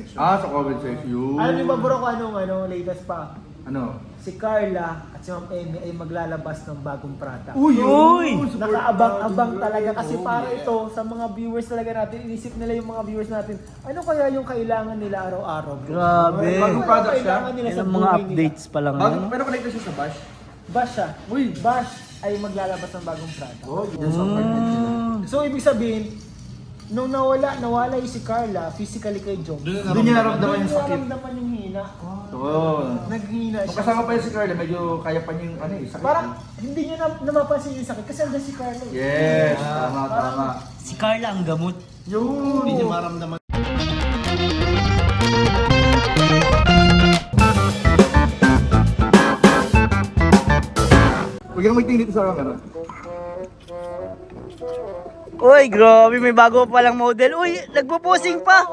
Sa comment section. Alam niyo ba bro kung anong latest pa? Ano? Si Carla at si Ma'am Emmy ay maglalabas ng bagong product. Uy! Nakaabang-abang talaga kasi para ito sa mga viewers talaga natin, inisip nila yung mga viewers natin, ano kaya yung kailangan nila araw-araw? Grabe. Bagong product siya. Kailangan nila Yan sa ang mga buhay nila. updates pa lang. Bago, Ano? pero connected siya sa Bash. Bash siya. Uy! Bash ay maglalabas ng bagong product. Oh, yun sa connected sila. So ibig sabihin, nung nawala yung si Carla physically kay Joe, Doon niya naramdaman yung sakit. naramdaman yung hina. Oo. Naghihina Nung siya. kasama pa yun si Carla, medyo kaya pa niya yung sakit. Parang hindi niya namapansin yung sakit kasi andun si Carla. Yes, tama. Si Carla ang gamot. Yun! Hindi niya maramdaman. Huwag kang magtingin dito sa camera. Uy, grabe, may bago pa lang model. Uy, nagpo-posing pa.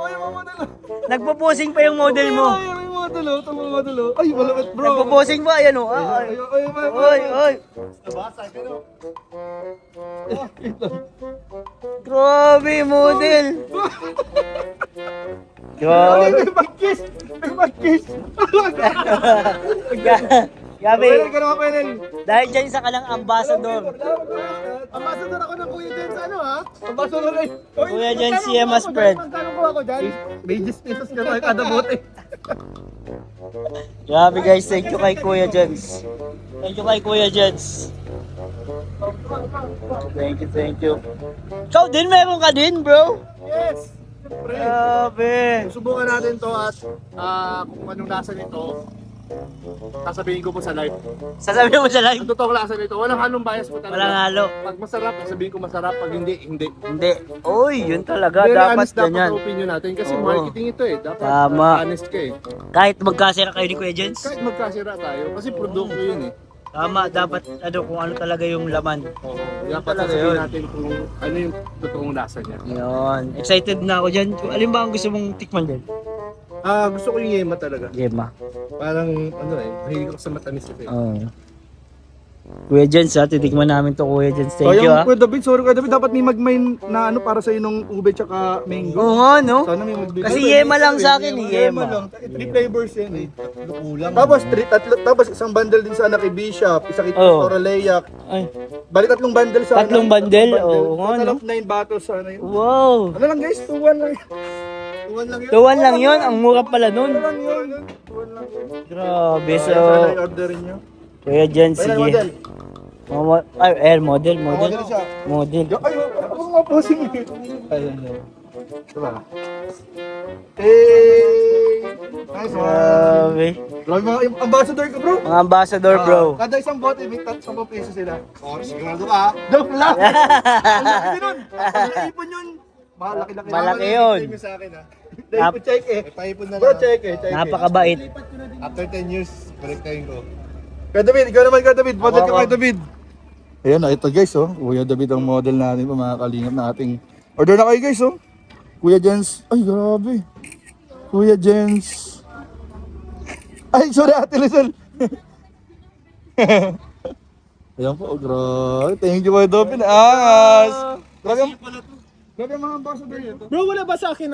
Nagpo-posing pa yung model mo. Ay, mga modelo. Ay, malapit bro. Nagpo-posing pa, ayan o. Ay, ay. Grabe, model. Grabe. May mag-kiss! Gabi, Penel ka naman, Penel. dahil dyan sa kalang ambassador. Ambassador ako ng Kuya Jen sa ano ha? Ambassador eh. Kuya Jen, CMA spread. Magkano ko ako dyan? May 10 pesos ka naman kada bote. Grabe guys, thank you kay Kuya Jens. Thank you kay Kuya Jens. Thank you. Ikaw din, meron ka din, bro? Yes! Grabe. Subukan natin to at kung anong lasa nito, sasabihin ko po sa live. Sasabihin mo sa live? Ang totoong lasa nito, walang halong bias po talaga. Walang halo. Pag masarap, sabihin ko masarap. Pag hindi, hindi. Hindi. Uy, yun talaga. Very Dapat honest dapat ganyan. ang opinion natin kasi Oo. marketing ito eh. Dapat Tama. honest ka eh. Kahit magkasira kayo ni Kuya Jens. Kahit magkasira tayo, kasi produkto yun eh. Tama, dapat kung ano talaga yung laman. Dapat talaga sasabihin yun. natin kung ano yung totoong lasa niya. Yun. Excited na ako dyan. Alin ba ang gusto mong tikman dyan? Gusto ko yung yema talaga. Yema. Parang ano eh, mahilig ako sa matamis ito eh. Oo. Kuya Jens ha, titikman namin to Kuya Jens. Thank you ha. Kuya David, sorry Kuya David, dapat may magmain na ano para sa'yo nung ube tsaka mango. Oo nga no. Sana may magbigay. Kasi yema lang sa akin eh, yema. lang. 3 flavors yan eh. Kulang. Tapos isang bundle din sana kay Bishop, isa kay Oo. Toraleyak. Ay, Bali tatlong bundle sana. Tatlong bundle? Oo nga, Total no? of 9 bottles sana yun. wow. Ano lang guys, 2-1 lang. 2-1 lang yun. Tuwan lang yun, ang mura pala nun. Ano lang yun? 2-1 lang yun. Grabe, so Sana i-orderin nyo. Kuya Jens, Ayun, sige. model. Model. Model siya. Model. Ay, ako nga posing eh. Ayun. Diba? Nice one. Grabe. Grabe mga yung ambassador ka bro. Mga ambassador bro. Kada isang bote, may 10 pesos sila. Oh, sigurado ka. Joke lang. Ang laki nun. Pag naipon yun, malaki-laki. Malaki yun. Yung sa akin ha. Dahil po check eh. Paipon na Bro, lang. check eh. Napakabait. After 10 years, kolektahin ko. Kuya David, ikaw naman Kuya David. Model ka Kuya David. Ayan, ito guys oh. Kuya David ang model natin pa mga kalingap na ating. Order na kayo guys oh. Kuya Jens. Ay, grabe. Kuya Jens. Ay, sorry Ate Lizelle. Ayan po, oh, grabe. Thank you Kuya David. Angas. Grabe ang mga ambassador nito. Bro, wala ba sa akin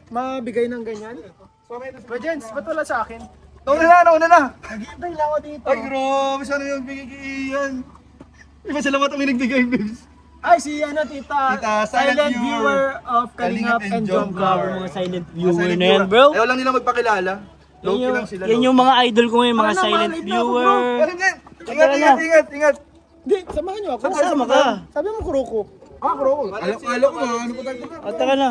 mabigay ng ganyan? Kuya Jens, ba't wala sa akin? Nauna na. Naghihintay lang ako dito. Ay, grabe. Sana yung bigay-iyan. Iba salamat ang nagbigay, babes. Ay, si tita. Tita, silent silent viewer viewer of Kalingap and Jom Grabe Car. mga silent viewer na yan bro. Ayaw lang nila magpakilala. Yan Low-key yung, lang sila. yan yung mga idol ko yung mga Para na, silent malay na ako, viewer. Ingat. Hindi, samahan niyo ako. Sama ka. Sabi mo kuruko. Bro. Alam ko ano pa tayo. O tara na.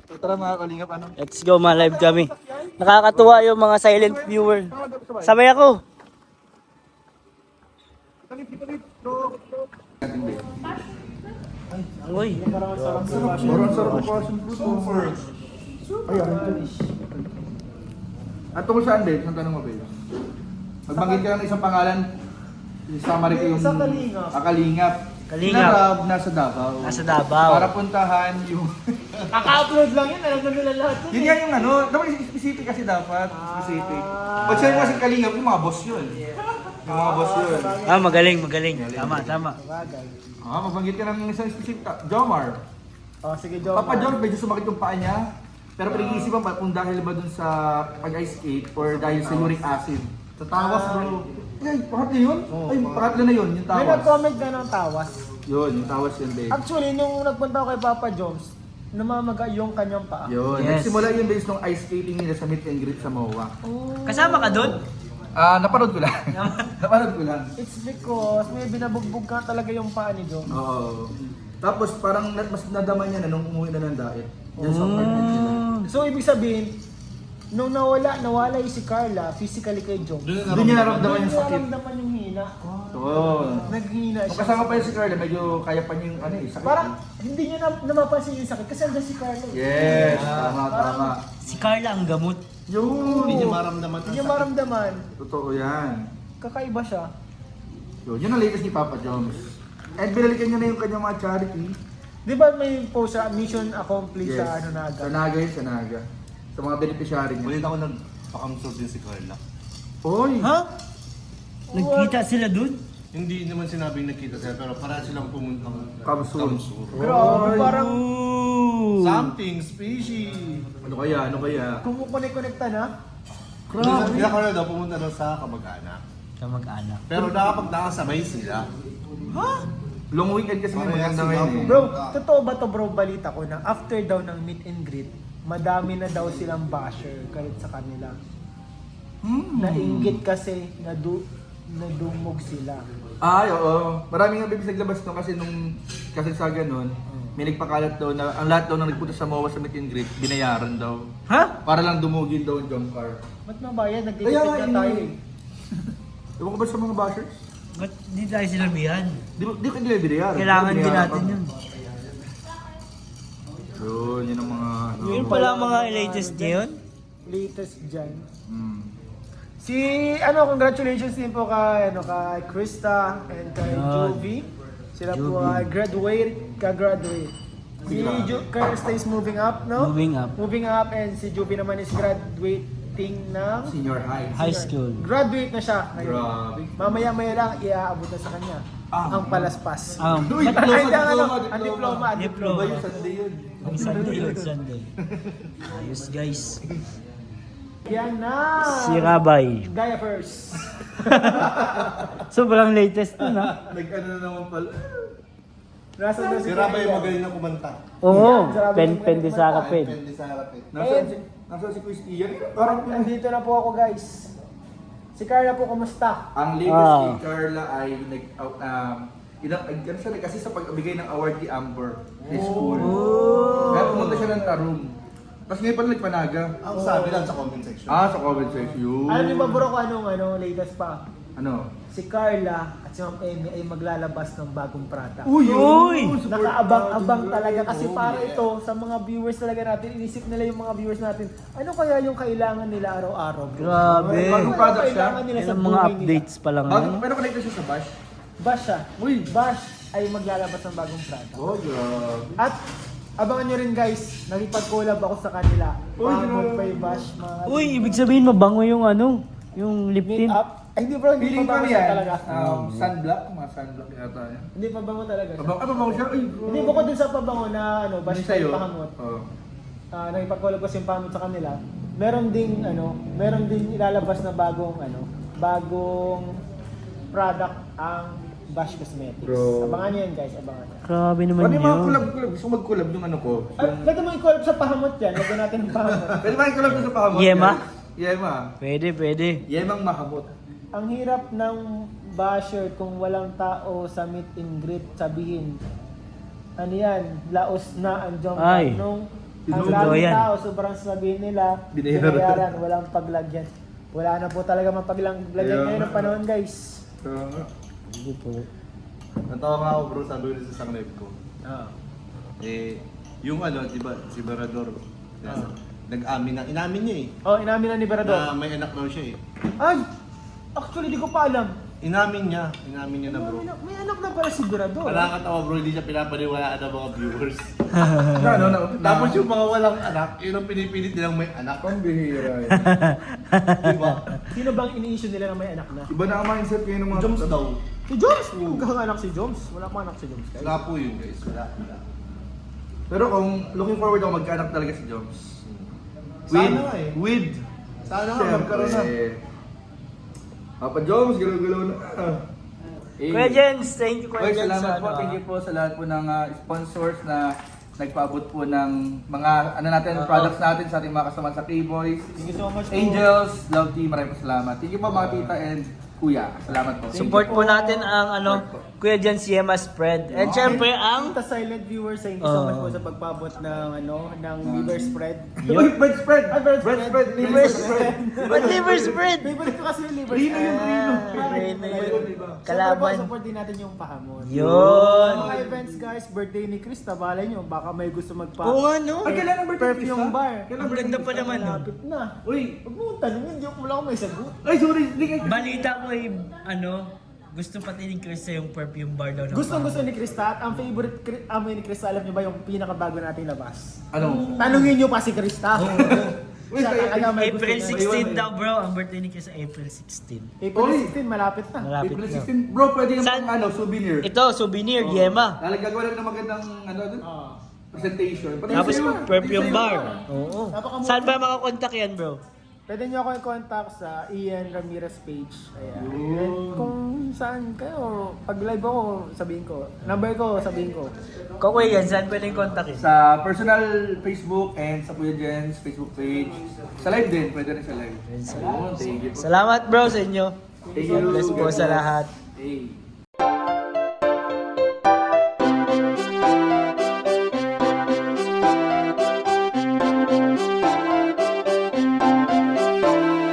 Tara mga kalingap, ano? Let's go, ma-live kami. Nakakatuwa yung mga silent viewer. Sabay ako. Uy, Parang sarap ng passion fruit. Ay, At tungkol saan din? Saan tanong mo, babe? Magbanggit ka ng isang pangalan. Isama rin ko yung... Sa Kalingap. Kalingap. Kalingap. Sinarab, nasa Davao. nasa Davao. Para puntahan yung... Kaka-upload lang yun, alam na nila lahat. Yun nga yung ano, dapat specific kasi dapat. Specific. Pag sa'yo kasi Kalingap, yung mga boss yun. Yung mga boss yun. Magaling. Tama. Mabanggit ka ng isang specific. Jomar. Oh, sige, Jom. Papa John, medyo sumakit yung paa niya. Pero pinag-iisipan pa kung dahil ba dun sa pag-ice skate or dahil sa uric acid. Sa tawas bro. Ay, pangatlo yun? Ay, pangatlo na yun, yung May tawas. nag-comment ka ng tawas. Yun, yung tawas yun, babe. Actually, nung nagpunta ako kay Papa Jones, namamaga yung kanyang paa. Yun, Yes. nagsimula yun based nung ice skating nila sa meet and greet sa MOA. Kasama ka doon? Napanood ko lang. Napanood ko lang. It's because may binabugbog ka talaga yung paa ni Jones. Oo. Tapos parang mas nadama niya na nung umuwi na ng diet. Diyan sa apartment nila. So, ibig sabihin, nung nawala yung si Carla physically kay Jones, Doon niya naramdaman yung doon sakit. naramdaman yung hina. Oo. Naghina Kung siya. kasama pa yun si Carla, medyo kaya pa niya yung sakit. Parang hindi niya namapansin yung sakit kasi andun si Carla. Yes, tama. Si Carla ang gamot. Yun. Hindi niya maramdaman Hindi niya maramdaman. Totoo yan. Kakaiba siya. Yun ang latest ni Papa Jones. At binalikan niya na yung kanyang mga charity. Di ba may post siya, mission accomplished sa ano na Sa agad? Naga yun, sa Naga. Sa mga beneficiary niya. Ulit ako nagpakamsot din si Carla. Oy! Ha? Nagkita sila doon? Hindi naman sinabing nagkita sila, pero para silang pumunta Kamsun. Grabe, parang Something species. Ano kaya? kumukonek-konekta na. Hindi ako na daw pumunta daw sa kamag-anak. Kamag-anak. Pero nakapagdakasabay sila. Long weekend kasi may Parehas maganda sila, ngayon eh. Bro, totoo ba to bro? Balita ko na after daw ng meet and greet, madami na daw silang basher galit sa kanila. Nainggit kasi nadumog sila. Ay, oo. Maraming nga bibis naglabas no kasi nung kasagsagan nun, may nagpakalat daw na ang lahat daw na nagpunta sa MOA sa meet and greet, binayaran daw. Ha? Para lang dumugin daw ang jump car. Ba't mabayad? Kaya nga, Nagtitipid na tayo eh. Ewan ko ba sa mga bashers? Ba't di tayo sinabihan? Di ko nila binayaran. Kailangan din Binayaran natin pa. yun. Yun ang mga... Yun pala ang mga latest niya yun? Latest dyan. Mm. Si, congratulations din po kay Krista and kay Yan. Jovi. Sila po ay ka-graduate. Si Krista is moving up, no? Moving up. Moving up and si Jovi naman is graduating ng Senior high. High school. graduate na siya ngayon. Grabe. Mamaya-maya lang iaabot na sa kanya ang palaspas. Uy, Ay, hindi, diploma. ang diploma. Diploma. Ba yung Sunday yun? Ang Sunday yun, Sunday. Ayos guys. Yan na! Si Rabay. Gaya first. Sobrang latest nun ha? Nag-ano na naman pala. Nasa doon Si Rabay magaling na kumanta. Oo, Yan, pen di sa kapin. Depende sa harapin. Nasaan si Chris Ian? Parang Nandito na po ako guys. Si Carla po, kumusta? ang latest ni Carla ay kasi sa pagbigay ng award kay Amber High School. Kaya pumunta siya ng Tarum. Tapos ngayon pala nagpanaga. Ang sabi lang sa comment section. Sa comment section. Alam niyo ba bro kung anong latest pa? Ano? Si Carla at si Ma'am Emmy ay maglalabas ng bagong product. Uy! Nakaabang-abang talaga kasi para ito sa mga viewers talaga natin, inisip nila yung mga viewers natin, ano kaya yung kailangan nila araw-araw? Bro? Grabe. Bagong Ano product siya? kailangan nila sa Yung mga buhay updates pa lang Bago, yan. pero connected siya sa Bash. nila? Bash siya. Bash ay maglalabas ng bagong product. Oh, grabe. At abangan nyo rin guys, nakipag-collab ako sa kanila. Uy, Pagod grabe. pa yung Bash, mga Uy, ibig sabihin mabango yung yung lip tint. make-up. Ay, hindi bro, hindi Feeling pa ko bango yan. siya talaga. Sunblock, mga sunblock yata yan. Hindi pa bango talaga siya. Mabango siya. Ay, Hindi bukod dun sa pabango na Bash Ano sa'yo? pa pahamot. Oo. Nakipag-collab kasi yung pahamot sa kanila. Meron ding ilalabas na bagong product ang Bash Cosmetics. Bro. Abangan nyo yan guys, abangan nyo. Grabe naman Pwede mga yun. collab. Gusto ko mag-collab yung ano ko. Ay, pwede mo i-collab sa pahamot yan. Lagyan natin ng pahamot. Pwede mga collab sa pahamot. Yema? guys. Yema. Pwede. Yemang mahamot. Ang hirap ng basher kung walang tao sa meet and greet, sabihin, ano yan, laos na ang jump Ay, nung ang tinudo daming yan. tao, sobrang sabihin nila, Binayaran. binayaran, walang paglagyan. Wala na po talaga mapaglagyan Kaya ngayon ng nga. panahon guys. Hindi po. Natawa nga ako bro, sabi ko sa isang live ko. Yung di ba, si Barador, inamin niya Oh, inamin na ni Berador. na may anak daw siya Ay! Actually, di ko pa alam. Inamin niya na bro. May anak na pala si Berador. Nakakatawa bro, hindi siya pinapaniwalaan ng mga viewers. Tapos Tapos yung mga walang anak, yun ang pinipilit nilang may anak. ang bihira. Diba? Sino bang ini-issue nila na may anak na? Iba na ang mindset ngayon ng mga... Joms daw. Si Joms! Magkakang anak si Joms. Wala pa anak si Joms. Guys. Wala po yun guys, wala. Pero kung looking forward ako magkaanak talaga si Joms. Sana nga eh. With. Sana nga magkaroon na. Papa Joms, galaw-galaw na. Kuya Jens, thank you Kuya Okay, Jens. salamat sa po. ano, Thank you po sa lahat po ng sponsors na nagpaabot po ng mga products natin sa ating mga kasama sa K-Boys, Thank you so much po. Angels, Love Team, maraming po salamat. Thank you po mga tita and kuya. Salamat po. Support po natin ang Kuya Jens Yema Spread. And syempre ang The silent viewers, thank you so much po sa pagpabot ng ng liver spread. Uy, bread spread! Ay, bread Bread spread. spread! Liver spread! What liver spread? Favorite ko kasi yung liver Rino yun, Rino. Rino yun. Siyempre po, Kalaban. support din natin yung pahamon. Yun. Mga events guys, birthday ni Chris, tabalay nyo, baka may gusto magpa Oo nga no. Ay, kailan ang birthday ni Chris, perfume ha? bar. Kailan Ang ganda pa naman no. Malapit na. Uy! Huwag mo tanongin, joke mo lang ako may sagot. Ay, sorry! Ligay! Balita ko gusto pati ni Chris yung perfume bar daw. Gustong gusto ni Chris at ang favorite amoy ni Chris, alam nyo ba yung pinakabago nating labas? Ano? Tanungin nyo pa si Chris Uy, Siya talaga may gusto April niya. 16 daw bro. Ang birthday ni Chris April 16. April Uy. 16, malapit na. Malapit April na. 16. Bro, pwede Saan? naman souvenir. Ito, souvenir, Yema. Lalagagawa lang ng magandang dun? Ah. Presentation. Pati Tapos sa'yo. perfume Sa'yo. bar. Oo. Napakamura. Saan ba makakontak yan bro? Pwede nyo ako i-contact sa Ian Ramirez page. Ayan. Yun. And kung saan kayo, pag live ako, sabihin ko. Number ko, sabihin ko. Kuya Jens, saan pwedeng kontakin? Sa personal Facebook and sa Kuya Jens Facebook page. Sa live din, pwede rin sa live. Yun, thank you po. Salamat bro sa inyo. Thank you. Bless po sa lahat. Hey.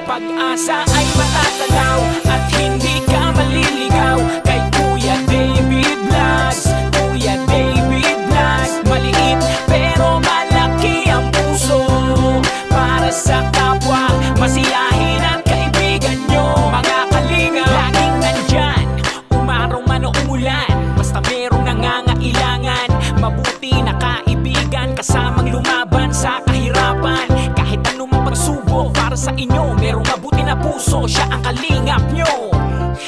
Pag-asa ay matatanaw at hindi ka maliligaw kay Kuya David Vlogs. Kuya David Vlogs, maliit pero malaki ang puso para sa kapwa, masiyahin ang kaibigan nyo. Mga kalinga, laging nandyan, umaraw man o umulan, basta merong nangangailangan. Mabuti na kaibigan, kasamang lumaban sa kahirapan. Kahit anumang pagsubok para sa inyo, merong mabuti na puso, siya ang kalingap nyo.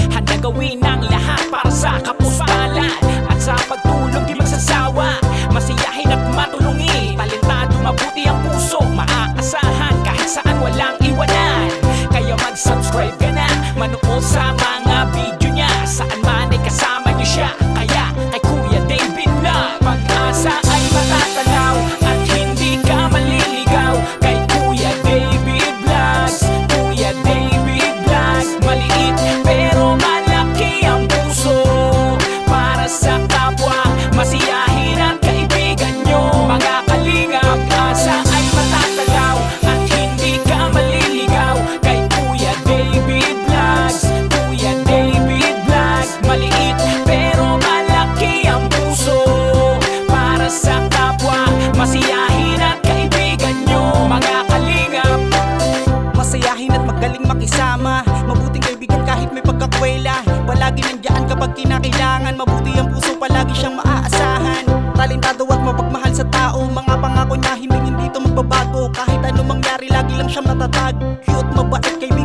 Handa gawin ang lahat para sa kapuspalan at sa pagtulong di magsasawa, masiyahin at matulungin. Talentado, mabuti ang puso, maaasahan kahit saan walang iwanan. Kaya mag-subscribe ka na, manood sa mga video niya, saan man ay kasama niyo siya. Kaya kay Kuya David Vlog, pag-asa ay matatanaw at hindi ka maliligaw kay Kuya David Vlogs. Kuya David Vlogs, maliit pero malaki ang puso para sa kapwa, masiyahin ang kaibigan nyo. Mga kalinga, pag-asa ay matatanaw at hindi ka maliligaw kay Kuya David Vlogs. Kuya David Vlogs, maliit pero malaki ang puso para sa kapwa, masiyahin ang kaibigan nyo. Mga kalingap, masayahin at magaling makisama, mabuting kaibigan kahit may pagkakwela. Palagi nandiyan kapag kinakailangan, mabuti ang puso, palagi siyang maaasahan. Talentado at mapagmahal sa tao, mga pangako niya hindi ito magbabago. Kahit anong mangyari, lagi lang siyang matatag. Cute, mabait, kaibigan